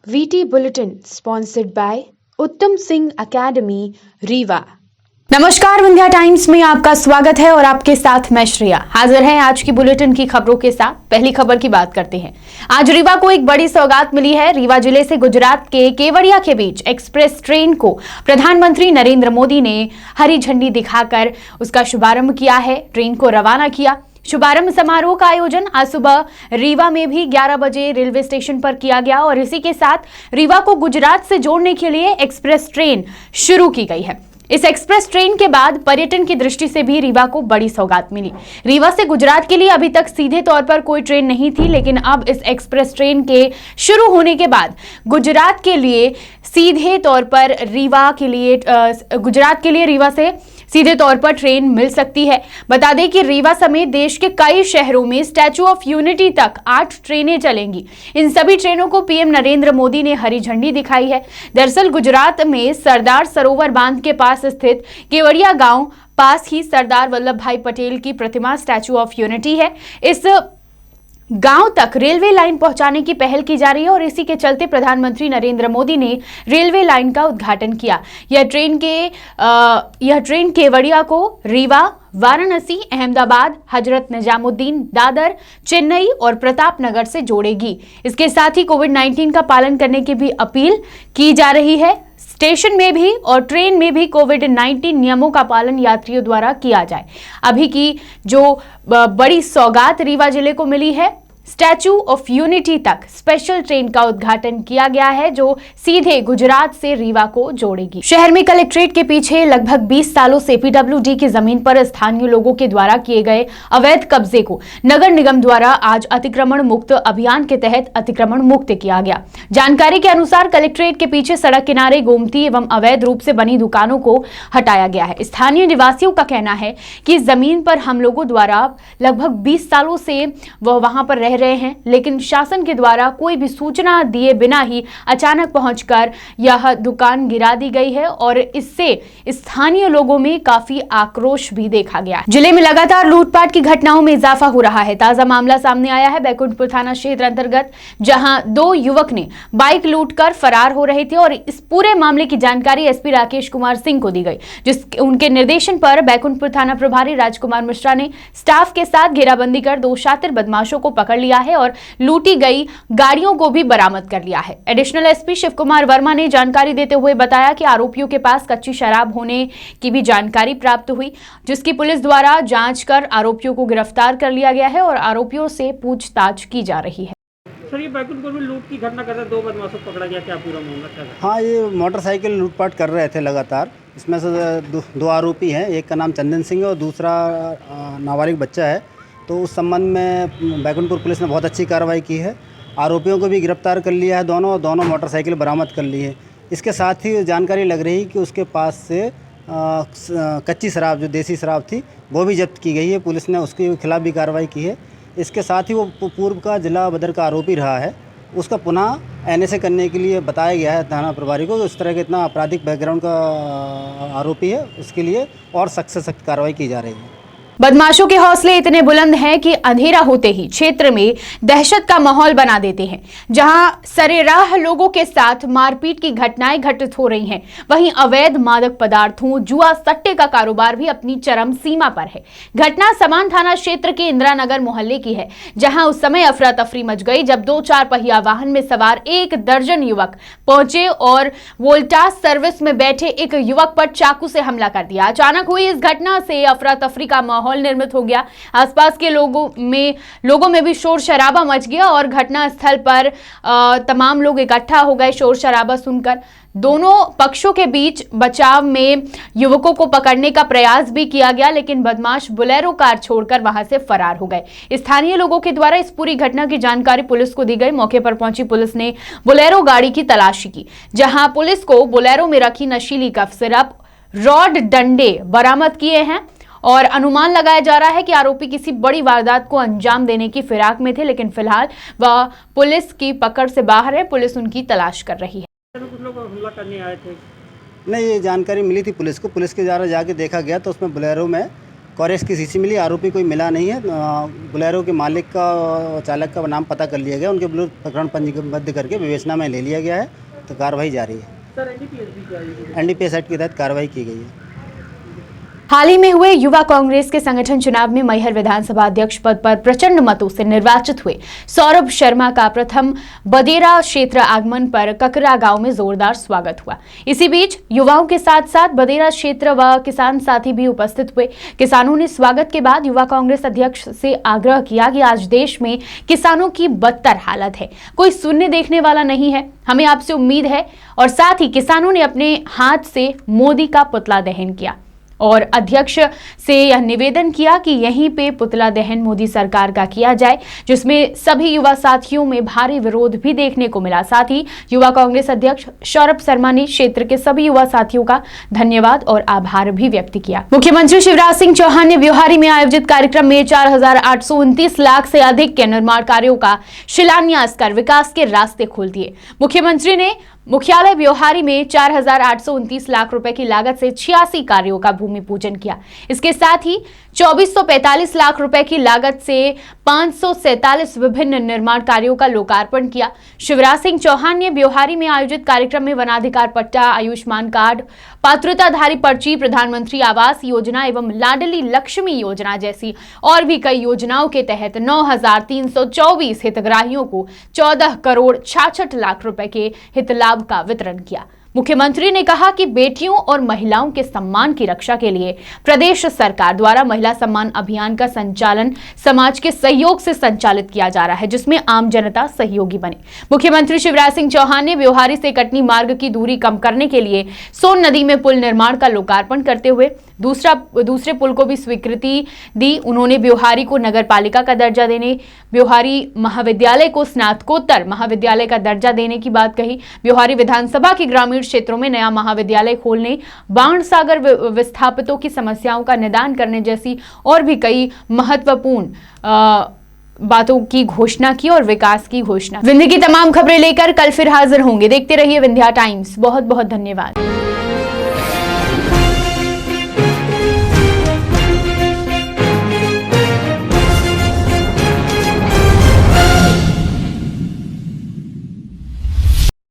VT Bulletin sponsored by उत्तम Singh academy Rewa. नमस्कार, Vindhya times में आपका स्वागत है और आपके साथ मैं श्रेया हाजिर है आज की बुलेटिन की खबरों के साथ। पहली खबर की बात करते हैं। आज रीवा को एक बड़ी सौगात मिली है। रीवा जिले से गुजरात के केवड़िया के बीच एक्सप्रेस ट्रेन को प्रधानमंत्री नरेंद्र मोदी ने हरी झंडी दिखाकर उसका शुभारंभ किया है, ट्रेन को रवाना किया। शुभारंभ समारोह का आयोजन आज सुबह रीवा में भी 11 बजे रेलवे स्टेशन पर किया गया और इसी के साथ रीवा को गुजरात से जोड़ने के लिए एक्सप्रेस ट्रेन शुरू की गई है। इस एक्सप्रेस ट्रेन के बाद पर्यटन की दृष्टि से भी रीवा को बड़ी सौगात मिली। रीवा से गुजरात के लिए अभी तक सीधे तौर पर कोई ट्रेन नहीं थी, लेकिन अब इस एक्सप्रेस ट्रेन के शुरू होने के बाद गुजरात के लिए सीधे तौर पर रीवा से सीधे तौर पर ट्रेन मिल सकती है। बता दें कि रीवा समेत देश के कई शहरों में स्टैच्यू ऑफ यूनिटी तक 8 ट्रेनें चलेंगी। इन सभी ट्रेनों को पीएम नरेंद्र मोदी ने हरी झंडी दिखाई है। दरअसल गुजरात में सरदार सरोवर बांध के पास स्थित केवड़िया गांव पास ही सरदार वल्लभ भाई पटेल की प्रतिमा स्टैच्यू ऑफ यूनिटी है। इस गांव तक रेलवे लाइन पहुंचाने की पहल की जा रही है और इसी के चलते प्रधानमंत्री नरेंद्र मोदी ने रेलवे लाइन का उद्घाटन किया। यह ट्रेन केवड़िया को रीवा, वाराणसी, अहमदाबाद, हजरत निजामुद्दीन, दादर, चेन्नई और प्रतापनगर से जोड़ेगी। इसके साथ ही कोविड-19 का पालन करने की भी अपील की जा रही है। स्टेशन में भी और ट्रेन में भी कोविड-19 नियमों का पालन यात्रियों द्वारा किया जाए। अभी की जो बड़ी सौगात रीवा जिले को मिली है, स्टैच्यू ऑफ यूनिटी तक स्पेशल ट्रेन का उद्घाटन किया गया है जो सीधे गुजरात से रीवा को जोड़ेगी। शहर में कलेक्ट्रेट के पीछे लगभग 20 सालों से पीडब्ल्यूडी की जमीन पर स्थानीय लोगों के द्वारा किए गए अवैध कब्जे को नगर निगम द्वारा आज अतिक्रमण मुक्त अभियान के तहत अतिक्रमण मुक्त किया गया। जानकारी के अनुसार कलेक्ट्रेट के पीछे सड़क किनारे गोमती एवं अवैध रूप से बनी दुकानों को हटाया गया है। स्थानीय निवासियों का कहना है कि जमीन पर हम लोगों द्वारा लगभग 20 सालों से वह वहां पर रह रहे हैं, लेकिन शासन के द्वारा कोई भी सूचना दिए बिना ही अचानक पहुंचकर यह दुकान गिरा दी गई है और इससे स्थानीय लोगों में काफी आक्रोश भी देखा गया। जिले में लगातार लूटपाट की घटनाओं में इजाफा हो रहा है। ताजा मामला सामने आया है बैकुंठपुर थाना क्षेत्र अंतर्गत, जहां 2 युवक ने बाइक लूटकर फरार हो रहे थे और इस पूरे मामले की जानकारी एसपी राकेश कुमार सिंह को दी गई। उनके निर्देशन पर बैकुंठपुर थाना प्रभारी राजकुमार मिश्रा ने स्टाफ के साथ घेराबंदी कर 2 शातिर बदमाशों को पकड़ लिया है और लूटी गई गाड़ियों को भी बरामद कर लिया है। एडिशनल एसपी शिव कुमार वर्मा ने जानकारी देते हुए बताया कि आरोपियों के पास कच्ची शराब होने की भी जानकारी प्राप्त हुई, जिसकी पुलिस द्वारा जांच कर आरोपियों को गिरफ्तार कर लिया गया है और आरोपियों से पूछताछ की जा रही है। सर, ये बैकुंठपुर में लूट की घटना करते 2 बदमाशों को पकड़ा गया, क्या पूरा मामला क्या है? हाँ, ये मोटरसाइकिल लूटपाट कर रहे थे लगातार। इसमें से 2 आरोपी हैं, एक का नाम चंदन सिंह है और दूसरा नाबालिग बच्चा है। तो उस संबंध में बैकुंठपुर पुलिस ने बहुत अच्छी कार्रवाई की है। आरोपियों को भी गिरफ्तार कर लिया है दोनों मोटरसाइकिल बरामद कर ली है। इसके साथ ही जानकारी लग रही कि उसके पास से कच्ची शराब, जो देसी शराब थी, वो भी जब्त की गई है। पुलिस ने उसके खिलाफ भी कार्रवाई की है। इसके साथ ही वो पूर्व का जिला बदर का आरोपी रहा है, उसका पुनः NSA करने के लिए बताया गया है थाना प्रभारी को। उस तरह के इतना आपराधिक बैकग्राउंड का आरोपी है, उसके लिए और सख्त से सख्त कार्रवाई की जा रही है। बदमाशों के हौसले इतने बुलंद हैं कि अंधेरा होते ही क्षेत्र में दहशत का माहौल बना देते हैं। जहां सरेराह लोगों के साथ मारपीट की घटनाएं घटित हो रही हैं, वहीं अवैध मादक पदार्थों, जुआ, सट्टे का कारोबार भी अपनी चरम सीमा पर है। घटना समान थाना क्षेत्र के इंदिरा नगर मोहल्ले की है, जहां उस समय अफरा तफरी मच गई जब 2 4 पहिया वाहन में सवार 1 दर्जन युवक पहुंचे और वोल्टास सर्विस में बैठे एक युवक पर चाकू से हमला कर दिया। अचानक हुई इस घटना से अफरा तफरी का माहौल निर्मित हो गया। आसपास के लोगों में भी शोर शराबा मच गया और घटना स्थल पर तमाम लोग इकट्ठा हो गए। शोर शराबा सुनकर दोनों पक्षों के बीच बचाव में युवकों को पकड़ने का प्रयास भी किया गया, लेकिन बदमाश बोलेरो कार छोड़कर वहां से फरार हो गए। स्थानीय लोगों के द्वारा इस पूरी घटना की जानकारी पुलिस को दी गई। मौके पर पहुंची पुलिस ने बोलेरो गाड़ी की तलाशी की, जहां पुलिस को बोलेरो में रखी नशीली कफ सिरप, रॉड, डंडे बरामद किए हैं और अनुमान लगाया जा रहा है कि आरोपी किसी बड़ी वारदात को अंजाम देने की फिराक में थे, लेकिन फिलहाल वह पुलिस की पकड़ से बाहर है। पुलिस उनकी तलाश कर रही है। कुछ लोग हमला करने आए थे? नहीं, ये जानकारी मिली थी पुलिस को। पुलिस के द्वारा जाके देखा गया तो उसमें बोलेरो में कोरेस की शीशी मिली, आरोपी कोई मिला नहीं है। बोलेरो के मालिक का और चालक का नाम पता कर लिया गया, उनके विरुद्ध प्रकरण पंजीबद्ध करके विवेचना में ले लिया गया है, तो कार्रवाई जारी है। सर एनडीपीएस एनडीपीएस एक्ट के तहत कार्रवाई की गई है। हाल ही में हुए युवा कांग्रेस के संगठन चुनाव में मैहर विधानसभा अध्यक्ष पद पर प्रचंड मतों से निर्वाचित हुए सौरभ शर्मा का प्रथम बदेरा क्षेत्र आगमन पर ककरा गांव में जोरदार स्वागत हुआ। इसी बीच युवाओं के साथ साथ बदेरा क्षेत्र व किसान साथी भी उपस्थित हुए। किसानों ने स्वागत के बाद युवा कांग्रेस अध्यक्ष से आग्रह किया कि आज देश में किसानों की बदतर हालत है, कोई सुनने देखने वाला नहीं है, हमें आपसे उम्मीद है। और साथ ही किसानों ने अपने हाथ से मोदी का पुतला दहन किया और अध्यक्ष से यह निवेदन किया कि यहीं पे पुतला दहन मोदी सरकार का किया जाए, जिसमें सभी युवा साथियों में भारी विरोध भी देखने को मिला। साथ ही युवा कांग्रेस अध्यक्ष सौरभ शर्मा ने क्षेत्र के सभी युवा साथियों का धन्यवाद और आभार भी व्यक्त किया। मुख्यमंत्री शिवराज सिंह चौहान ने ब्योहारी में आयोजित कार्यक्रम में 4,829 लाख से अधिक के निर्माण कार्यों का शिलान्यास कर विकास के रास्ते खोल दिए। मुख्यमंत्री ने मुख्यालय ब्योहारी में 4,829 लाख रुपए की लागत से 86 कार्यों का भूमि पूजन किया। इसके साथ ही 2,445 लाख रुपए की लागत से 547 विभिन्न निर्माण कार्यों का लोकार्पण किया। शिवराज सिंह चौहान ने ब्योहारी में आयोजित कार्यक्रम में वनाधिकार पट्टा, आयुष्मान कार्ड, पात्रताधारी पर्ची, प्रधानमंत्री आवास योजना एवं लाडली लक्ष्मी योजना जैसी और भी कई योजनाओं के तहत 9,324 हितग्राहियों को 14 करोड़ 66 लाख रुपए के हित लाभ का वितरण किया। मुख्यमंत्री ने कहा कि बेटियों और महिलाओं के सम्मान की रक्षा के लिए प्रदेश सरकार द्वारा महिला सम्मान अभियान का संचालन समाज के सहयोग से संचालित किया जा रहा है, जिसमें आम जनता सहयोगी बने। मुख्यमंत्री शिवराज सिंह चौहान ने ब्योहारी से कटनी मार्ग की दूरी कम करने के लिए सोन नदी में पुल निर्माण का लोकार्पण करते हुए दूसरे पुल को भी स्वीकृति दी। उन्होंने ब्योहारी को नगर पालिका का दर्जा देने, ब्योहारी महाविद्यालय को स्नातकोत्तर महाविद्यालय का दर्जा देने की बात कही। ब्योहारी विधानसभा के ग्रामीण क्षेत्रों में नया महाविद्यालय खोलने, बाण सागर विस्थापितों की समस्याओं का निदान करने जैसी और भी कई महत्वपूर्ण बातों की घोषणा की और विकास की घोषणा। विंध्य की तमाम खबरें लेकर कल फिर हाजिर होंगे। देखते रहिए विंध्या टाइम्स। बहुत बहुत धन्यवाद।